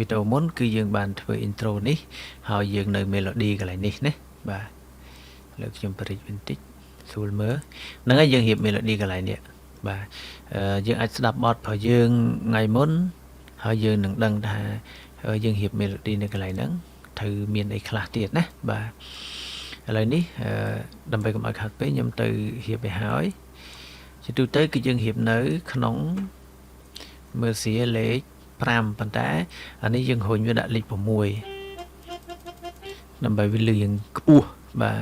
វីដេអូមុនគឺយើងបានធ្វើ intro នេះហើយយើងនៅ melody កន្លែងនេះណាបាទលើកខ្ញុំបរិយាបន្តិចស្រួលមើលហ្នឹងហើយយើងរៀប melody កន្លែងនេះបាទយើងអាចស្ដាប់បទរបស់យើងថ្ងៃមុនហើយយើងនឹងដឹងថាយើងរៀប melody នៅកន្លែងហ្នឹងត្រូវមានអីខ្លះទៀតណាបាទឥឡូវនេះដើម្បីកុំឲ្យខាត់ពេកខ្ញុំទៅរៀបឲ្យហើយជាទូទៅគឺយើងរៀបនៅក្នុងមើលសៀលេខ5ប៉ុន្តែអានេះយើងរុញវាដាក់លេខ6ដើម្បីវាលឺយ៉ាងខ្ពស់បាទ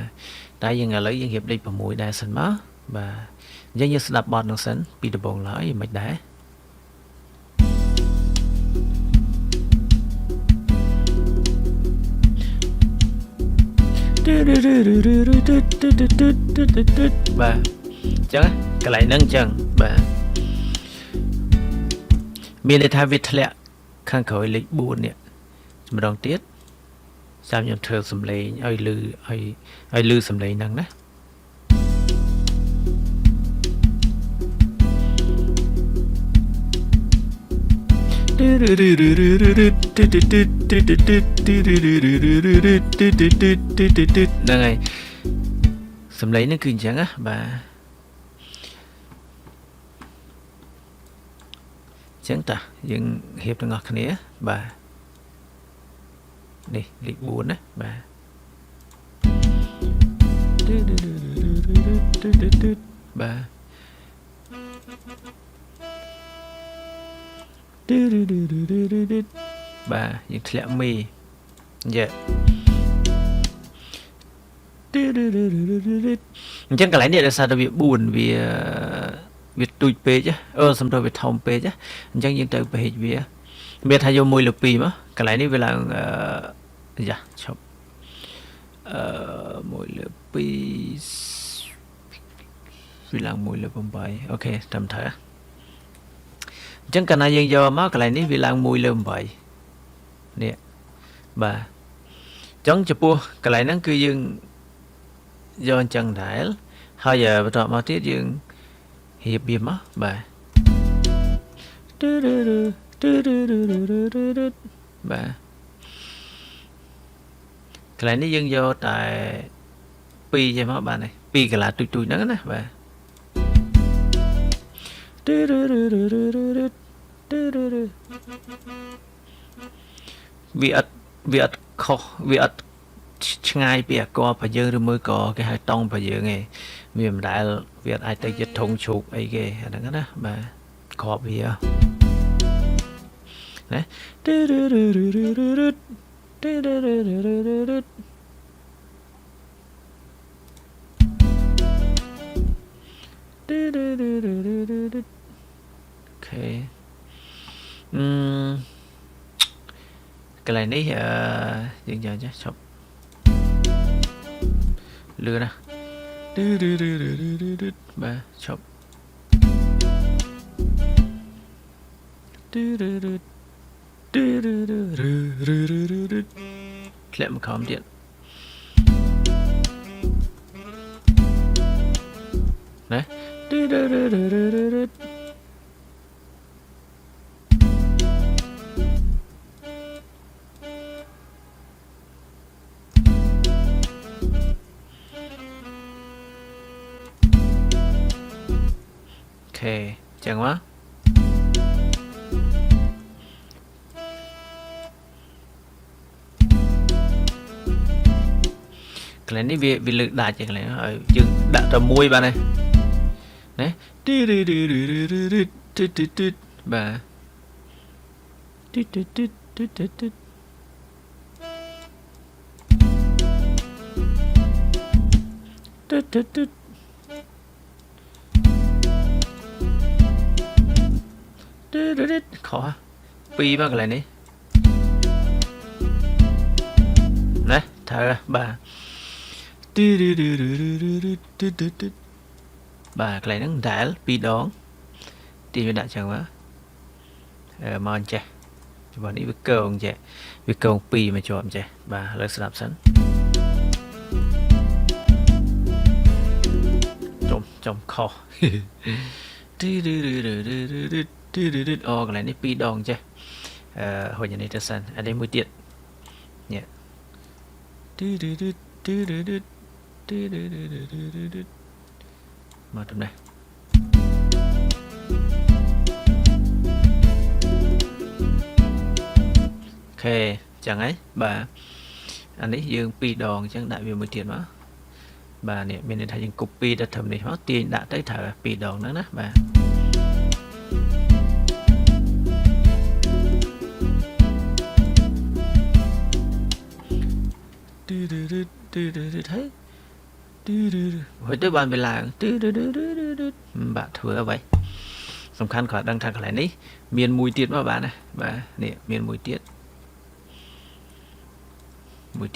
តែយើងឥឡូវយើងរៀបលេខ6ដែរសិនមកបាទអញ្ចឹងយើងស្ដាប់បទនោះសិនពីដំបូងឡើយមិនដែរបាទអញ្ចឹងកន្លែងហ្នឹងអញ្ចឹងបាទមានន័យថាវាធ្លាក់ខាងក្រោយលេខ4នេះម្ដងទៀតចាំខ្ញុំធ្វើសំឡេងឲ្យលឺឲ្យលឺសំឡេងហ្នឹងណាហ្នឹងហើយសំឡេងហ្នឹងគឺអញ្ចឹងណាបាទចឹងតាយើងរៀបទាំងអស់គ្នាបាទនេះលេខ4ណាបាទបាទបាទយើងធ្លាក់មេយ៉ាអញ្ចឹងកន្លែងនេះដោយសារតែវា4វាទូចពេកសម្រាប់វាធំពេកអញ្ចឹងយើងទៅពេកវាថាយក1លើ2មកកន្លែងនេះវាឡើងយ៉ាឈប់1លើ2វាឡើង1លើ8អូខេត្រឹមត្រូវអញ្ចឹងកាលណាយើងយកមកកន្លែងនេះវាឡើង1លើ8នេះបាទអញ្ចឹងចំពោះកន្លែងហ្នឹងគឺយើងយកអញ្ចឹងដែរហើយបន្តមកទៀតយើងរៀបវាមកបាទបាទកន្លែងនេះយើងយកតែ2ចេះមកបាទនេះ2កន្លះទូចៗហ្នឹងណាបាទវាអត់ខុសវាអត់ឆ្ងាយពីអាករបស់យើងឬមួយក៏គេហៅតង់របស់យើងឯងវាមិនដែលវាអាចទៅជាធុងជ្រូកអីគេអាហ្នឹងណាបាទក្របវាណាអូខេកន្លែងនេះយើងយកចាឈប់លឿនណាបាទឈប់ធ្លាក់មកខំទៀតណាអូខេចឹងមកកន្លែងនេះវាលើកដាច់កន្លែងហើយយើងដាក់តែមួយបាទណាបាទខុស2មកកន្លែងនេះណាត្រូវបាទបាទកន្លែងហ្នឹងដែល2ដងទីវាដាក់ចឹងមកមកអញ្ចេះច្បាស់នេះវាកងចេះវាកង2មកជាប់អញ្ចេះបាទឥឡូវស្ដាប់សិនចំខុសអូកន្លែងនេះ2ដងចេះ hồi giờ này ta sẵn ở đây mũi tiết nhé mà tầm này ok chẳng ấy bà anh ấy dương pi đòn chẳng đại biểu mũi tiết mà bà nè mình thấy những cục pi đã thầm này nó tiền đã tới thở pi đòn đó nè bà thấy hồi tới bàn về làng bạn thừa vậyสำคัญขอดังทางอะไรนี้เมียนมวยติดมาบ้านนะบ้าเนี่ยเมียนมวยติ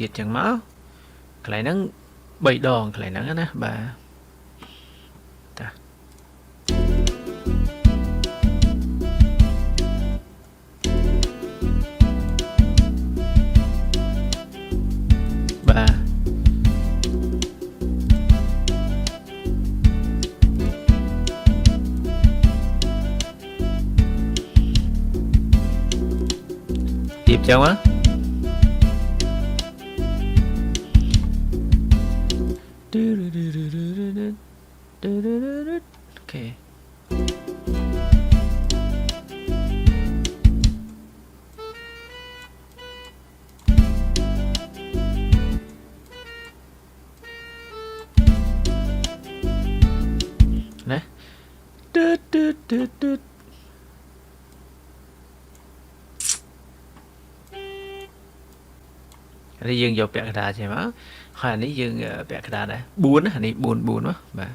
ดจังเมาอะไรนั้นใบดองอะไรนั้นนะบ้าta ba tiếp theo á ok nè đây dương vô bẹt đá chứ mà hai này dương bẹt đá đấy buồn á này buồn quá bà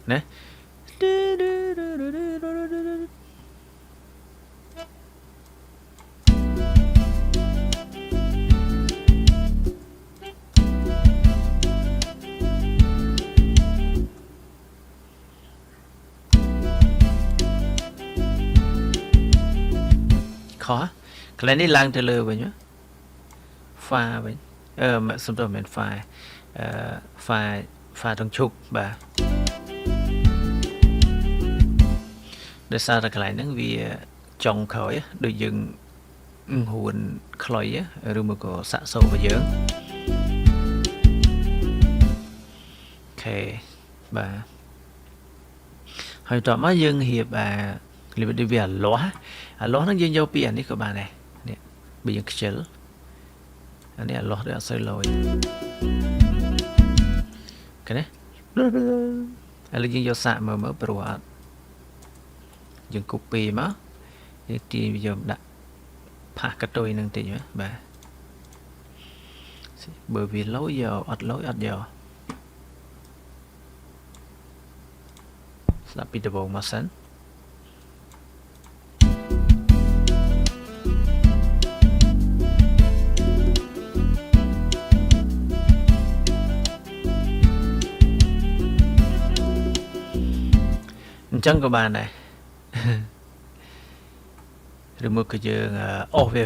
nè khó cái này lang từ lừa vậy nhá pha vậy mà xong rồi mình pha trong chục bà để sao ra cái này nó vì trồng khởi được dừng hồn khởi rồi mà có xạ sâu và dưỡng ok bà hồi đó mới dừng hiệp liền đi về lóa nó dương dâu biển đi các bạn này nè bị những cái chữ anh này lóa đã xây lồi cái này anh là dương dâu xạ mà mới bro dương copy mà thì bây giờ đã phá cái đôi năng tiền nhá bà bởi vì lối giờ ọt giờ là bị double mà sẵn chân của bạn này rồi một cái trường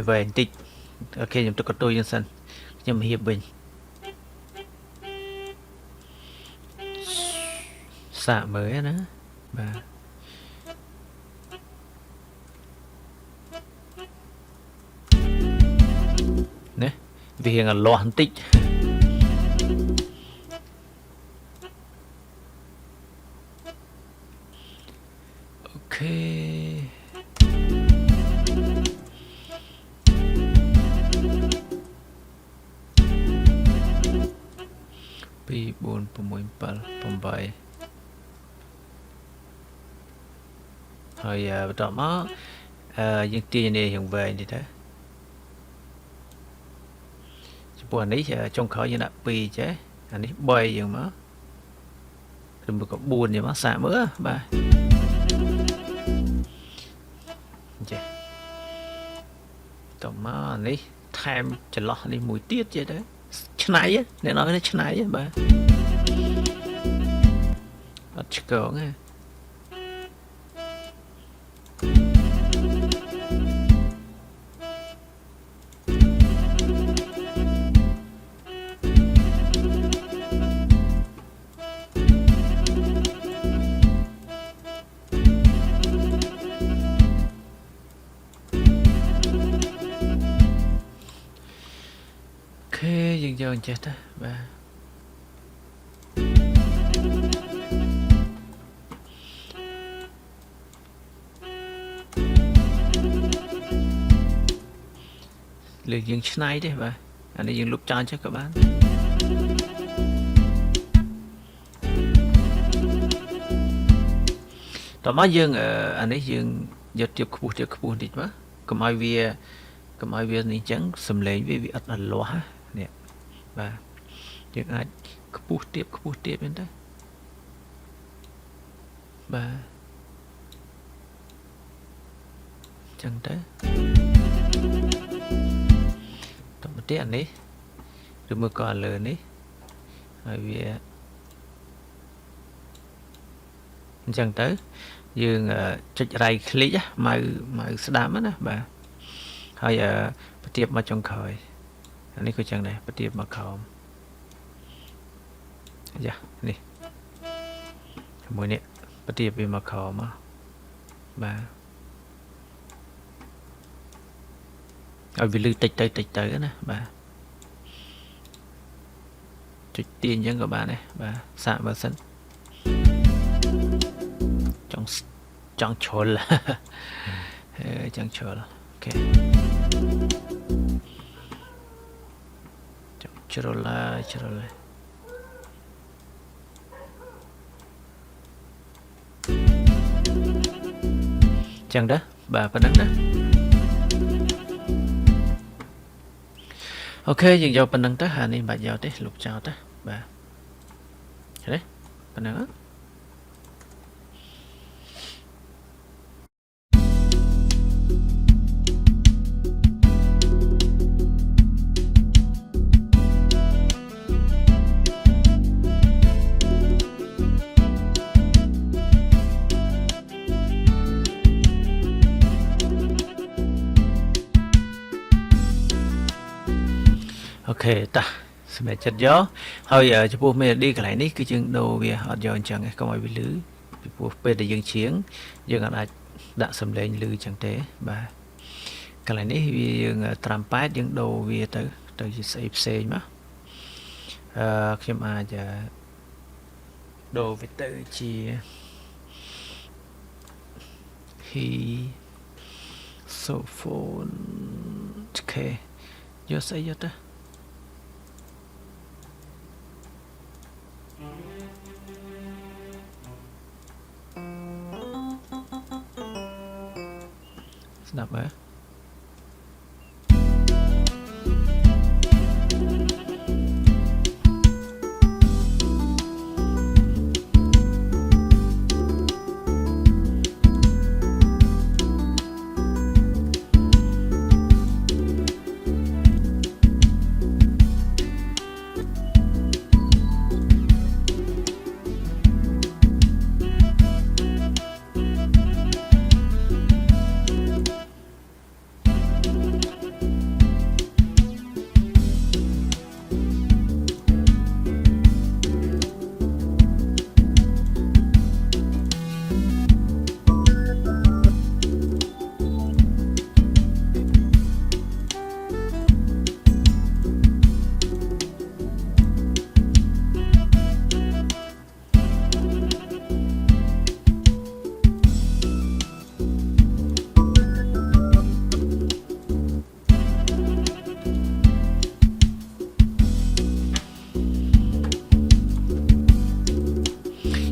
về tích ok chúng tôi có tôi nhân sân nhưng mà hiệp bình xạ mới nữa và nè vì hiện là loạn tích ok pi 4 6 7 8 hồi đó mà những tiền này hiện về thì thế buồn ấy trong khởi như là pi chứ anh ấy bay gì mà rồi mà có buồn gì mà xả mỡ ba tổng mà này time chỉ lo đi mùi tiết chứ đấy chân này á để nói cái chân này á bà bắt cỡ nghe យើងយកអញ្ចេះទៅបាទលើយើងឆ្នៃទេបាទអានេះយើងលុបចោលចេះក៏បានតោះមកយើងអានេះយើងយកទៀបខ្ពស់បន្តិចមកកុំឲ្យវានេះអញ្ចឹងសំឡេងវាអត់ដល់លាស់នេះបាទយើងអាចខ្ពស់ទៀបហ្នឹងទៅបាទអញ្ចឹងទៅតមកទៀតអានេះឬមើលក៏លើនេះហើយវាអញ្ចឹងទៅយើងចុច right click ម៉ៅស្ដាប់ណាបាទហើយបន្ទាបមកចុងក្រោយអានេះក៏ចឹងដែរបន្ទាបមកក្រោមយ៉ានេះជាមួយនេះបន្ទាបវាមកក្រោមមកបាទឲ្យវាលឺតិចទៅណាបាទចុចទាញអញ្ចឹងក៏បានដែរបាទសាកមើលសិនចង់ជ្រុលចង់ជ្រុលអូខេចង់ជ្រុលចឹងដែរបាទប៉ុណ្្នឹងណាអូខេយើងយកប៉ុណ្្នឹងទៅអានេះមិនបាច់យកទេលុបចោលទៅបាទឃើញទេប៉ុណ្្នឹងអូខេតាសម្រាប់ចិត្តយកហើយចំពោះ melody កន្លែងនេះគឺយើងដូរវាអត់យកអញ្ចឹងទេកុំឲ្យវាលឺពីព្រោះពេលដែលយើងច្រៀងយើងអាចដាក់សំឡេងលឺអញ្ចឹងទេបាទកន្លែងនេះវាយើងត្រាំប៉ែតយើងដូរវាទៅជាស្អីផ្សេងមកខ្ញុំអាចដូរវាទៅជា he sophone អូខេយកស្អីយកទៅស្ដាប់មើល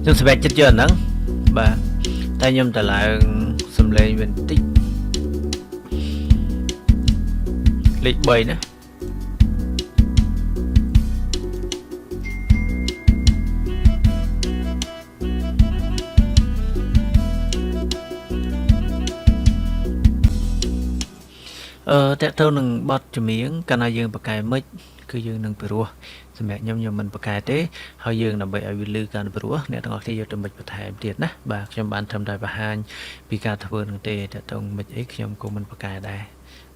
ខ្ញុំសម្រេចចិត្តយកហ្នឹងបាទតែខ្ញុំទៅឡើងសំឡេងវាបន្តិចលេខ3ណាតើទៅនឹងបទចម្រៀងកាលណាយើងបកកែមិចគឺយើងនឹងពិរោះសម្រាប់ខ្ញុំមិនបកកែទេហើយយើងដើម្បីឲ្យវាលឺការពិរោះអ្នកទាំងអស់គ្នាយកទៅមិចបន្ថែមទៀតណាបាទខ្ញុំបានត្រឹមតែបង្ហាញពីការធ្វើនឹងទេតើទៅមិចអីខ្ញុំក៏មិនបកកែដែរ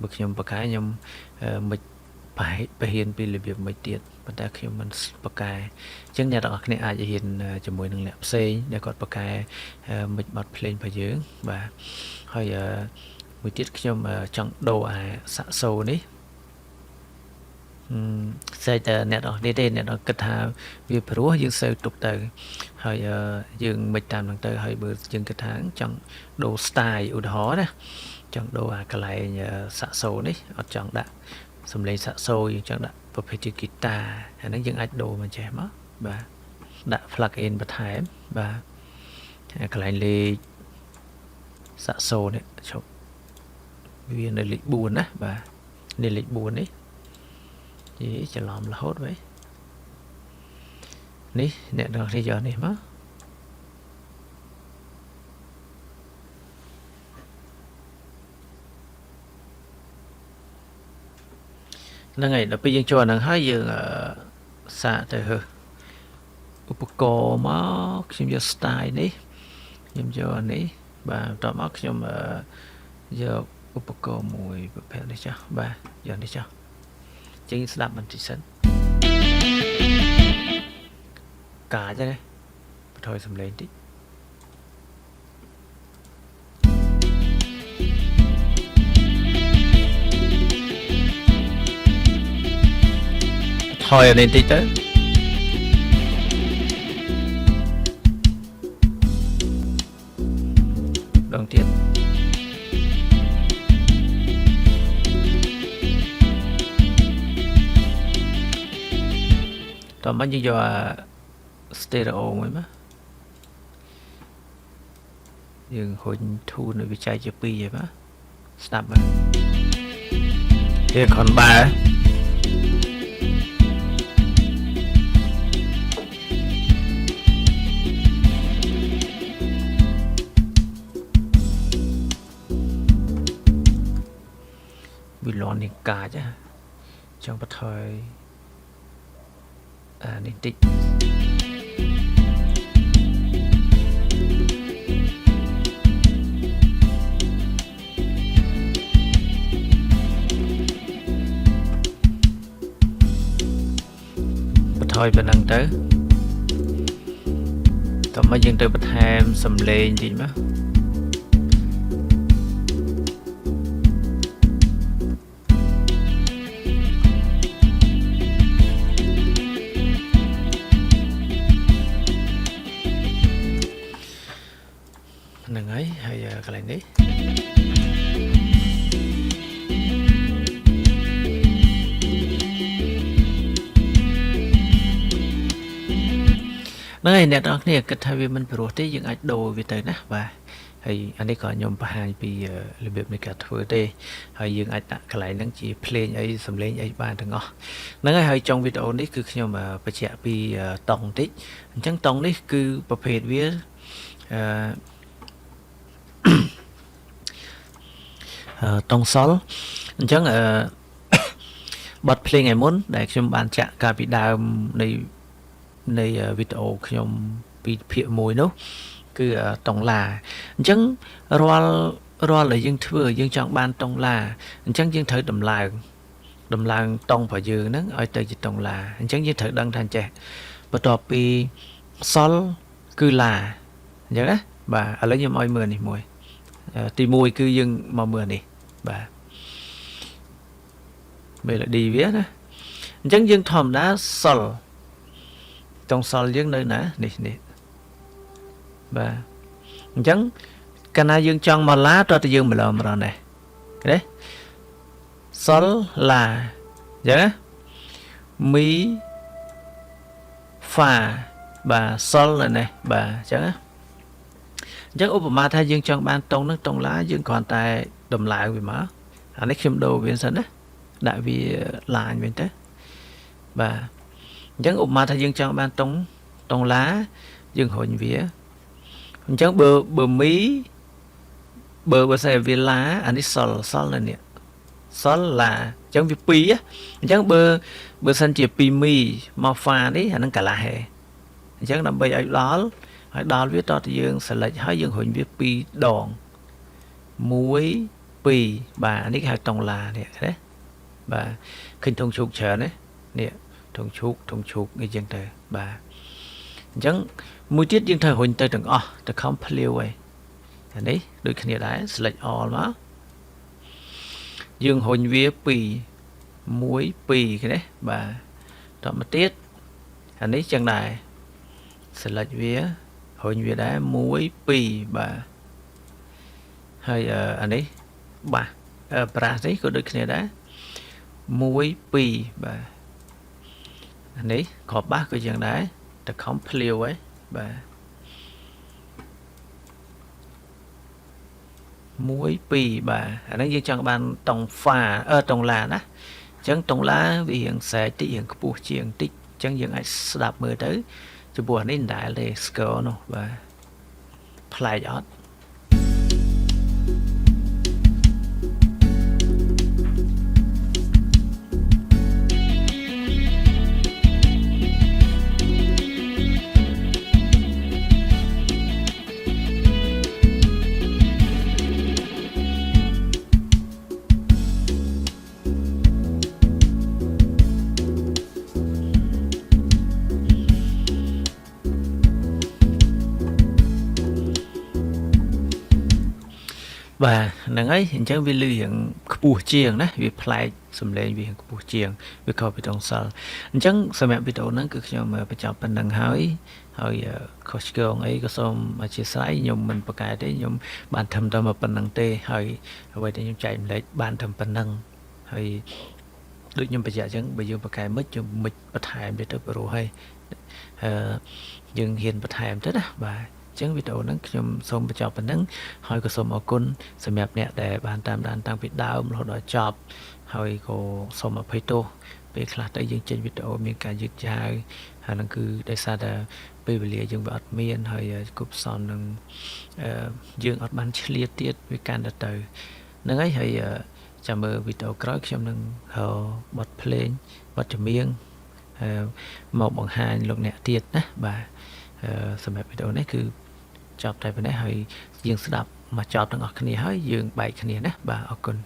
បើខ្ញុំបកកែខ្ញុំមិចបរៀនពីរបៀបមិចទៀតប៉ុន្តែខ្ញុំមិនបកកែអញ្ចឹងអ្នកទាំងអស់គ្នាអាចរៀនជាមួយនឹងអ្នកផ្សេងដែលគាត់បកកែមិចបទភ្លេងរបស់យើងបាទហើយមួយទៀតខ្ញុំចង់ដូរអាសាក់សូនេះ sẽ chờ nét đó đi nét đó kết hợp việc rúa dương sơ tục từ hơi dương mịch tam tới hơi bữa dương kết tháng trong đồ style ưu đó nè trong đồ cái lại xạ sâu đấy ở trong đã xâm lấy xạ sâu dương trong đã và phải chơi guitar nó dương ách đồ mà trẻ mất và đã plug-in bật hãm và cái lại lấy xạ sâu đấy trong viên này lịch buồn á và nên lịch buồn đấy chỉ cho làm là hốt vậy ní nè được thì giờ này mất là ngày đó bây giờ cho nó hai giờ xả từ hư upco mà xem giờ style đấy xem giờ này và tao mắc xem giờ upco mùi bẹp đấy chứ ba giờ đấy chứ chính là mình chỉ sẵn cả chứ đây thôi xong lên tí thôi lên tí tới đầu tiên tao bao nhiêu giờ stereo mới mà nhưng hồi thu nó bị chạy chụp pi vậy mà snap mà thì còn ba bị lon đi cả chứ trong bất thời nên tích thôi bên ăn tới tao mới dừng tới bật ham xâm lên gì mà đừng ấy hay cái này đấy nơi này đó này cái thay vì mình phải rồi những ảnh đồ về tới nè và hay anh ấy có nhôm và hai bị làm việc này cả thứ đây hay những ảnh cái lại nó chỉ play ấy sầm lên ấy ba thằng ngõ nó hay trong video này cứ nhôm mà phải chạy bị tổng tích chẳng tổng đấy cứประเภท viết tổng số chẳng bật play ngày muốn để cho bạn chạy cả bị đào nàyในวิดีโอខ្ញុំពីភាគមួយនោះគឺតង់ឡាអញ្ចឹងរាល់ដែលយើងធ្វើយើងចង់បានតង់ឡាអញ្ចឹងយើងត្រូវដំឡើងតង់របស់យើងហ្នឹងឲ្យទៅជាតង់ឡាអញ្ចឹងយើងត្រូវដឹងថាចេះបន្ទាប់ពីសល់គឺឡាអញ្ចឹងណាបាទឥឡូវខ្ញុំឲ្យមើលនេះមួយទី1គឺយើងមកមើលនេះបាទ melody វាណាអញ្ចឹងយើងធម្មតាសល់trong sol dương nơi nè nè và chẳng cái này dương trong mà lá cho dương mà làm rồi này đấy sol là nhớ mi fa và sol này này bà chẳng chắc Obama thay dương trong ban trong nước trong lá dương còn tại đầm lại vì má anh ấy khiêm đồ viên sân đấy đại vì là bên thế và chẳng mà thay dương trong ban tông lá dương hội vía chẳng bờ mí bờ xe vi lá anh ấy sol này nè sol là chẳng vi pi á chẳng bờ xanh chỉ pi mi màu pha đấy anh cả là hè chẳng nằm bây ấy đó viết to thì dương sẽ lại hai dương hội viết pi đòn muối pi bà anh ấy hai tông là nè đấy bà khinh thông chụp chờ đấy nè thông chụp cái dân thời bà chẳng mùi tiết dân thời hồi tới từng từ không phải liêu vậy đấy đôi khi đấy select all mà dương hồi vía pì 1 2គេណាបាទតមកទៀតអានេះចឹងដែរ select វារុញវាដែរ1 2បាទហើយអានេះបាទប្រាសនេះក៏ដូចគ្នាដែរ1 2បាទអានេះក្របបាសក៏យ៉ាងដែរតែខំភ្លាវហ៎បាទ1 2បាទអានេះយើងចង់បានតុងហ្វាតុងឡាណាអញ្ចឹងតុងឡាវារៀងសែកតិចរៀងខ្ពស់ជាងតិចអញ្ចឹងយើងអាចស្ដាប់មើលទៅចំពោះអានេះមិនដែលទេ score នោះបាទប្លែកអត់បាទហ្នឹងហើយអញ្ចឹងវាលឺរៀងខ្ពស់ជាងណាវាប្លែកសំឡេងវាខ្ពស់ជាងវាខុសពីតុងសិលអញ្ចឹងសម្រាប់វីដេអូហ្នឹងគឺខ្ញុំបញ្ចប់ប៉ុណ្្នឹងហើយខុសឆ្គងអីក៏សូមអធិស្ឋានខ្ញុំមិនប្រកែកទេខ្ញុំបានធ្វើតែមកប៉ុណ្្នឹងទេហើយអ្វីដែលខ្ញុំចែកម្លែកបានត្រឹមប៉ុណ្្នឹងហើយដូចខ្ញុំបញ្ជាក់អញ្ចឹងបើយើងប្រកែកមិនយើងមិនបន្ថែមទៀតទៅព្រោះហើយយើងហ៊ានបន្ថែមទៅណាបាទអញ្ចឹងវីដេអូហ្នឹងខ្ញុំសូមបញ្ចប់ប៉ុណ្្នឹងហើយក៏សូមអរគុណសម្រាប់អ្នកដែលបានតាមដានតាំងពីដើមរហូតដល់ចប់ហើយក៏សូមអភ័យទោសពេលខ្លះទៅយើងចេញវីដេអូមានការយឺតយ៉ាវហើយហ្នឹងគឺដោយសារតែពេលវេលាយើងវាអត់មានហើយគប់ផ្សំនឹងយើងអត់បានឆ្លៀតទៀតវាកាន់តែទៅហ្នឹងហើយចាំមើលវីដេអូក្រោយខ្ញុំនឹងរកបទភ្លេងបទចម្រៀងមកបង្ហាញលោកអ្នកទៀតណាបាទសម្រាប់វីដេអូនេះគឺចប់តែប៉ុណ្ណេះហើយយើងស្ដាប់មកចប់ទាំងអស់គ្នាហើយយើងបែកគ្នាណាបាទអរគុណ